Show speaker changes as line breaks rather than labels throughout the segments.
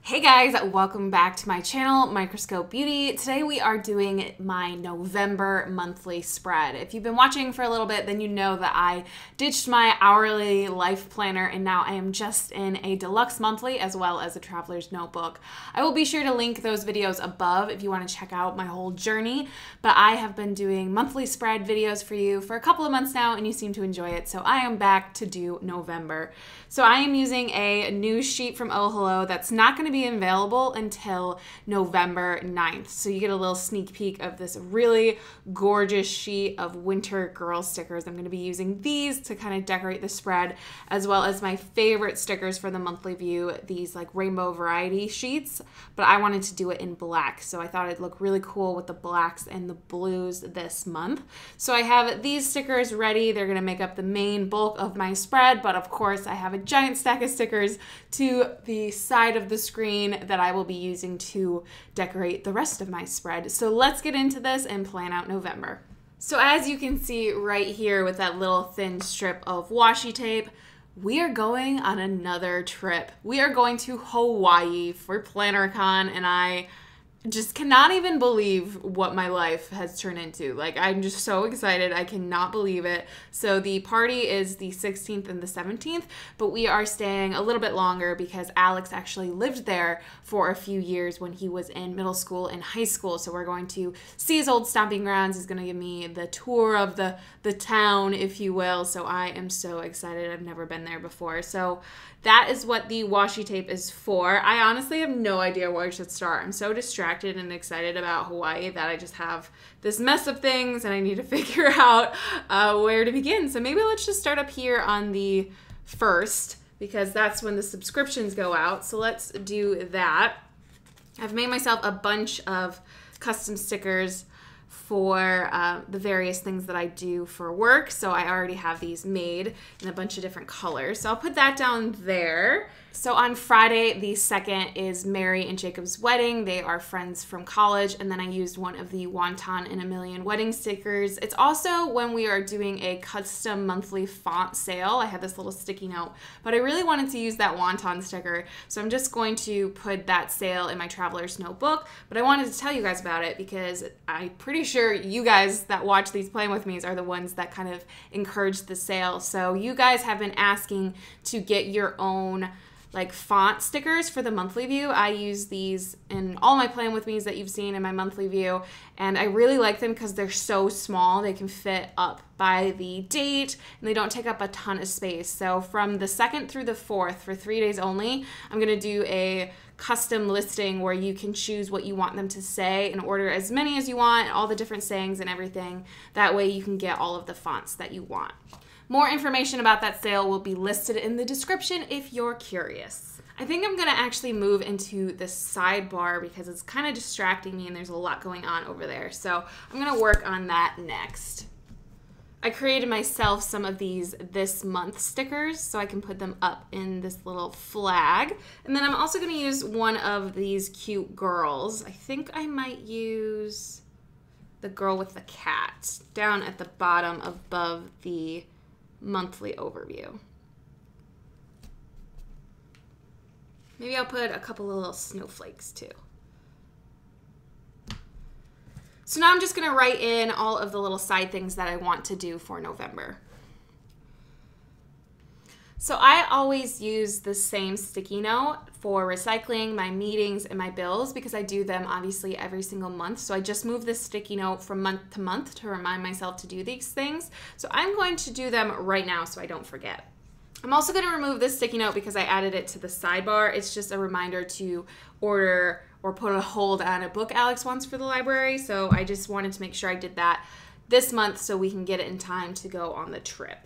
Hey guys, welcome back to my channel, Microscope Beauty. Today we are doing my November monthly spread. If you've been watching for a little bit, then you know that I ditched my hourly life planner and now I am just in a deluxe monthly as well as a traveler's notebook. I will be sure to link those videos above if you want to check out my whole journey, but I have been doing monthly spread videos for you for a couple of months now and you seem to enjoy it, so I am back to do November. So I am using a news sheet from Oh Hello that's not going to be available until November 9th. So you get a little sneak peek of this really gorgeous sheet of winter girl stickers. I'm going to be using these to kind of decorate the spread, as well as my favorite stickers for the monthly view, these like rainbow variety sheets, but I wanted to do it in black. So I thought it'd look really cool with the blacks and the blues this month. So I have these stickers ready. They're going to make up the main bulk of my spread, but of course I have a giant stack of stickers to the side of the screen that I will be using to decorate the rest of my spread. So let's get into this and plan out November. So as you can see right here with that little thin strip of washi tape, we are going on another trip. We are going to Hawaii for PlannerCon, and I just cannot even believe what my life has turned into. Like, I'm just so excited. I cannot believe it. So the party is the 16th and the 17th, but we are staying a little bit longer because Alex actually lived there for a few years when he was in middle school and high school. So we're going to see his old stomping grounds. He's going to give me the tour of the town, if you will. So I am so excited. I've never been there before. So that is what the washi tape is for. I honestly have no idea where I should start. I'm so distracted and excited about Hawaii that I just have this mess of things and I need to figure out where to begin. So maybe let's just start up here on the 1st because that's when the subscriptions go out. So let's do that. I've made myself a bunch of custom stickers for the various things that I do for work. So I already have these made in a bunch of different colors. So I'll put that down there. So on Friday, the 2nd, is Mary and Jacob's wedding. They are friends from college. And then I used one of the Wonton in a Million wedding stickers. It's also when we are doing a custom monthly font sale. I had this little sticky note, but I really wanted to use that Wonton sticker. So I'm just going to put that sale in my traveler's notebook. But I wanted to tell you guys about it because I'm pretty sure you guys that watch these Playing With Me's are the ones that kind of encourage the sale. So you guys have been asking to get your own like font stickers for the monthly view. I use these in all my Playing With Me's that you've seen in my monthly view, and I really like them because they're so small. They can fit up by the date and they don't take up a ton of space. So from the 2nd through the 4th, for 3 days only, I'm gonna do a custom listing where you can choose what you want them to say and order as many as you want, all the different sayings and everything. That way you can get all of the fonts that you want. More information about that sale will be listed in the description if you're curious. I think I'm gonna actually move into the sidebar because it's kind of distracting me and there's a lot going on over there. So I'm gonna work on that next. I created myself some of these this month stickers so I can put them up in this little flag. And then I'm also gonna use one of these cute girls. I think I might use the girl with the cat down at the bottom above the monthly overview. Maybe I'll put a couple of little snowflakes too. So now I'm just gonna write in all of the little side things that I want to do for November. So I always use the same sticky note for recycling, my meetings, and my bills because I do them obviously every single month. So I just move this sticky note from month to month to remind myself to do these things. So I'm going to do them right now so I don't forget. I'm also going to remove this sticky note because I added it to the sidebar. It's just a reminder to order or put a hold on a book Alex wants for the library. So I just wanted to make sure I did that this month so we can get it in time to go on the trip.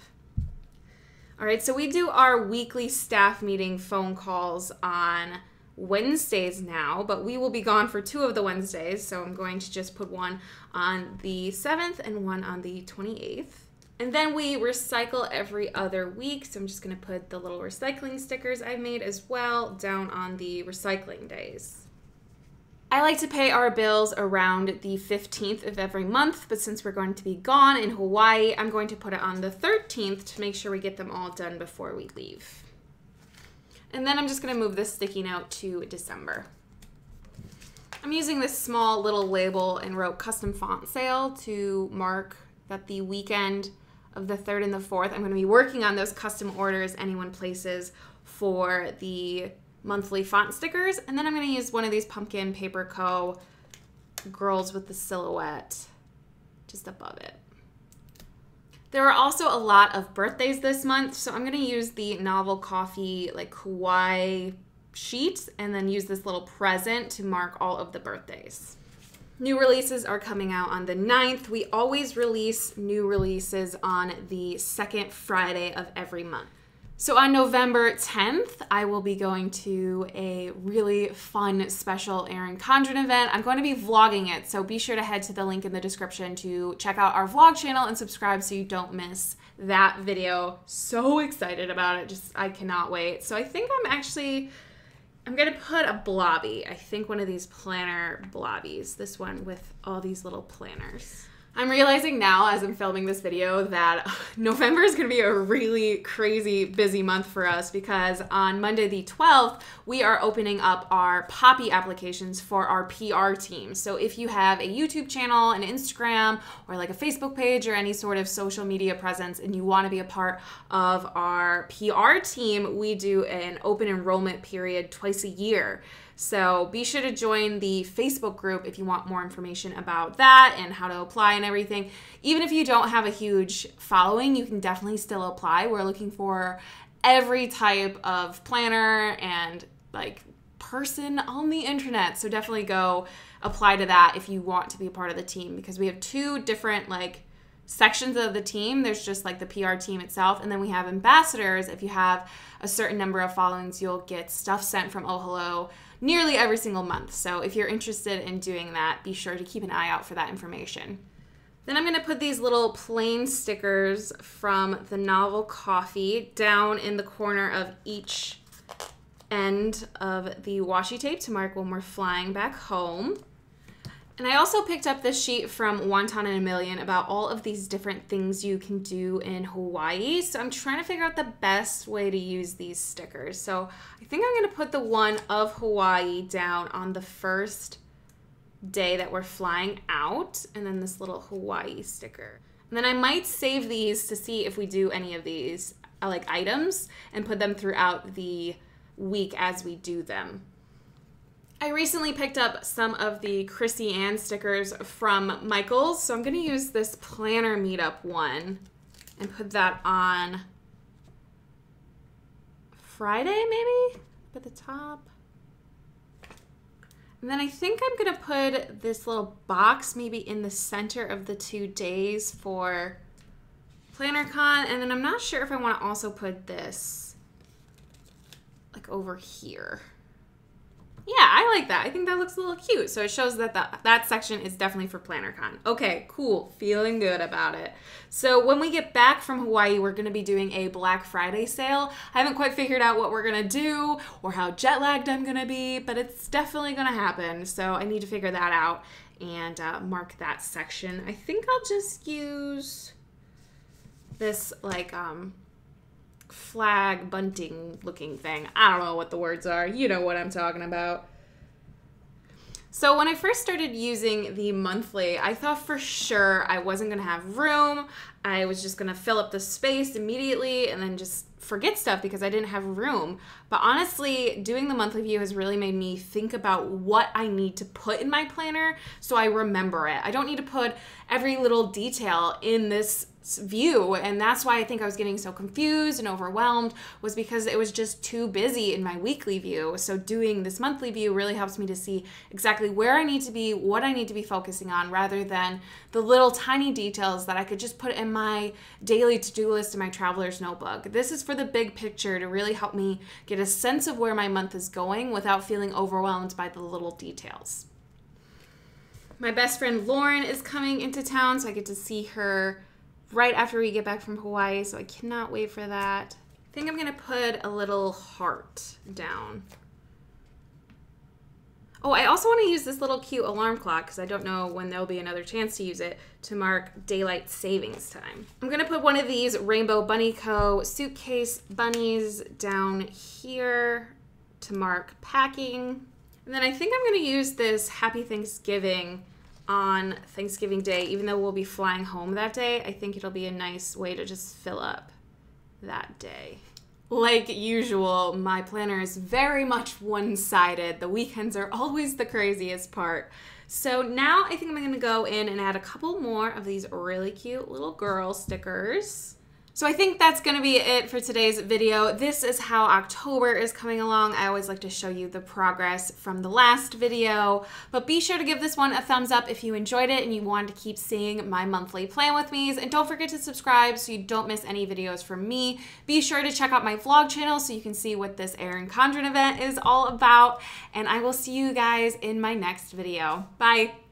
All right, so we do our weekly staff meeting phone calls on Wednesdays now, but we will be gone for 2 of the Wednesdays. So I'm going to just put one on the 7th and one on the 28th. And then we recycle every other week. So I'm just gonna put the little recycling stickers I've made as well down on the recycling days. I like to pay our bills around the 15th of every month, but since we're going to be gone in Hawaii, I'm going to put it on the 13th to make sure we get them all done before we leave. And then I'm just gonna move this sticky note to December. I'm using this small little label and wrote custom font sale to mark that the weekend of the 3rd and the 4th, I'm gonna be working on those custom orders anyone places for the monthly font stickers. And then I'm gonna use one of these Pumpkin Paper Co. girls with the silhouette just above it. There are also a lot of birthdays this month, so I'm gonna use the Novel Coffee like Hawaii sheet and then use this little present to mark all of the birthdays. New releases are coming out on the 9th. We always release new releases on the 2nd Friday of every month. So on November 10th, I will be going to a really fun special Erin Condren event. I'm going to be vlogging it, so be sure to head to the link in the description to check out our vlog channel and subscribe so you don't miss that video. So excited about it. I cannot wait. So I think I'm going to put a blobby. I think one of these planner blobbies. This one with all these little planners. I'm realizing now as I'm filming this video that November is going to be a really crazy busy month for us because on Monday the 12th, we are opening up our Poppy applications for our PR team. So if you have a YouTube channel, an Instagram, or like a Facebook page or any sort of social media presence and you want to be a part of our PR team, we do an open enrollment period twice a year. So be sure to join the Facebook group if you want more information about that and how to apply and everything. Even if you don't have a huge following, you can definitely still apply. We're looking for every type of planner and like person on the internet. So definitely go apply to that if you want to be a part of the team because we have 2 different like sections of the team. There's just like the PR team itself, and then we have ambassadors. If you have a certain number of followings, you'll get stuff sent from Oh Hello nearly every single month. So if you're interested in doing that, be sure to keep an eye out for that information. Then I'm going to put these little plain stickers from the Novel Coffee down in the corner of each end of the washi tape to mark when we're flying back home. And I also picked up this sheet from Wonton and a Million about all of these different things you can do in Hawaii. So I'm trying to figure out the best way to use these stickers. So I think I'm going to put the one of Hawaii down on the first day that we're flying out, and then this little Hawaii sticker. And then I might save these to see if we do any of these like items and put them throughout the week as we do them. I recently picked up some of the Chrissy Ann stickers from Michaels, so I'm going to use this planner meetup one and put that on Friday maybe at the top. And then I think I'm going to put this little box maybe in the center of the 2 days for PlannerCon, and then I'm not sure if I want to also put this like over here. Yeah, I like that. I think that looks a little cute. So it shows that that section is definitely for PlannerCon. Okay, cool. Feeling good about it. So when we get back from Hawaii, we're going to be doing a Black Friday sale. I haven't quite figured out what we're going to do or how jet lagged I'm going to be, but it's definitely going to happen. So I need to figure that out and mark that section. I think I'll just use this like flag bunting looking thing. I don't know what the words are. You know what I'm talking about. So when I first started using the monthly, I thought for sure I wasn't going to have room. I was just going to fill up the space immediately and then just forget stuff because I didn't have room. But honestly, doing the monthly view has really made me think about what I need to put in my planner so I remember it. I don't need to put every little detail in this view, and that's why I think I was getting so confused and overwhelmed, was because it was just too busy in my weekly view. So doing this monthly view really helps me to see exactly where I need to be, what I need to be focusing on, rather than the little tiny details that I could just put in my daily to-do list in my traveler's notebook. This is for the big picture to really help me get a sense of where my month is going without feeling overwhelmed by the little details. My best friend Lauren is coming into town, so I get to see her right after we get back from Hawaii, so I cannot wait for that. I think I'm gonna put a little heart down. Oh, I also want to use this little cute alarm clock because I don't know when there'll be another chance to use it to mark daylight savings time. I'm going to put one of these Rainbow Bunny Co. suitcase bunnies down here to mark packing. And then I think I'm going to use this Happy Thanksgiving on Thanksgiving Day. Even though we'll be flying home that day, I think it'll be a nice way to just fill up that day. Like usual, my planner is very much one-sided. The weekends are always the craziest part. So now I think I'm going to go in and add a couple more of these really cute little girl stickers. So I think that's going to be it for today's video. This is how October is coming along. I always like to show you the progress from the last video, but be sure to give this one a thumbs up if you enjoyed it and you want to keep seeing my monthly plan with me's. And don't forget to subscribe so you don't miss any videos from me. Be sure to check out my vlog channel so you can see what this Erin Condren event is all about. And I will see you guys in my next video. Bye.